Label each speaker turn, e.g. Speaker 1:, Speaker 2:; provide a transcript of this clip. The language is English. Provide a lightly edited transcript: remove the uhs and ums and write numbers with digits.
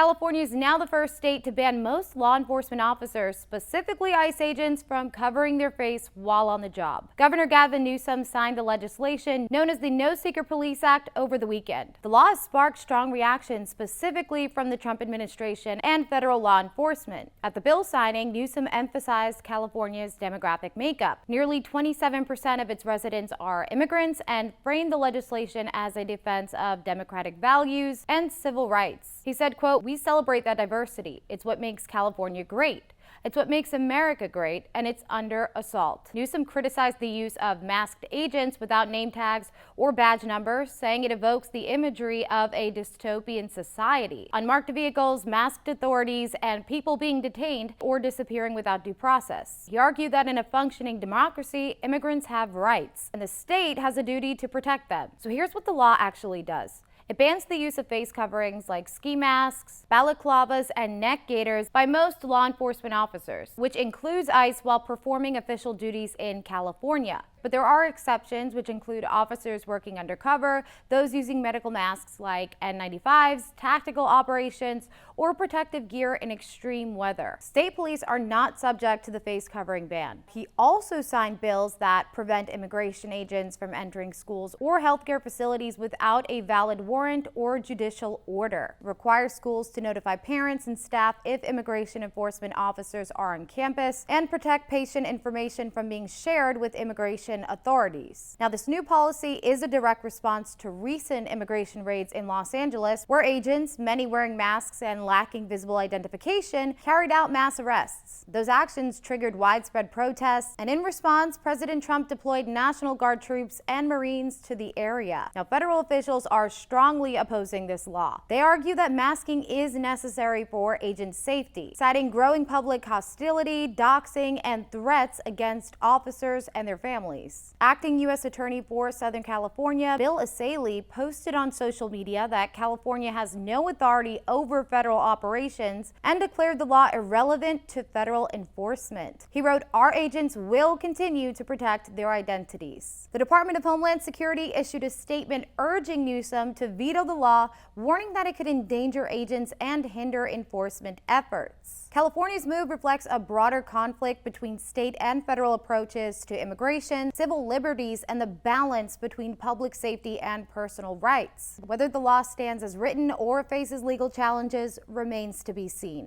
Speaker 1: California is now the first state to ban most law enforcement officers, specifically ICE agents, from covering their face while on the job. Governor Gavin Newsom signed the legislation known as the No Secret Police Act over the weekend. The law has sparked strong reactions, specifically from the Trump administration and federal law enforcement. At the bill signing, Newsom emphasized California's demographic makeup. Nearly 27% of its residents are immigrants, and framed the legislation as a defense of democratic values and civil rights. He said, quote, "We celebrate that diversity. It's what makes California great. It's what makes America great, and it's under assault." Newsom criticized the use of masked agents without name tags or badge numbers, saying it evokes the imagery of a dystopian society. Unmarked vehicles, masked authorities, and people being detained or disappearing without due process. He argued that in a functioning democracy, immigrants have rights, and the state has a duty to protect them. So here's what the law actually does. It bans the use of face coverings like ski masks, balaclavas, and neck gaiters by most law enforcement officers, which includes ICE while performing official duties in California. But there are exceptions, which include officers working undercover, those using medical masks like N95s, tactical operations, or protective gear in extreme weather. State police are not subject to the face covering ban. He also signed bills that prevent immigration agents from entering schools or healthcare facilities without a valid warrant or judicial order. It requires schools to notify parents and staff if immigration enforcement officers are on campus, and protect patient information from being shared with immigration authorities. Now, this new policy is a direct response to recent immigration raids in Los Angeles, where agents, many wearing masks and lacking visible identification, carried out mass arrests. Those actions triggered widespread protests, and in response, President Trump deployed National Guard troops and Marines to the area. Now, federal officials are strongly opposing this law. They argue that masking is necessary for agent safety, citing growing public hostility, doxing, and threats against officers and their families. Acting U.S. Attorney for Southern California, Bill Asaley, posted on social media that California has no authority over federal operations and declared the law irrelevant to federal enforcement. He wrote, "Our agents will continue to protect their identities." The Department of Homeland Security issued a statement urging Newsom to veto the law, warning that it could endanger agents and hinder enforcement efforts. California's move reflects a broader conflict between state and federal approaches to immigration, civil liberties, and the balance between public safety and personal rights. Whether the law stands as written or faces legal challenges remains to be seen.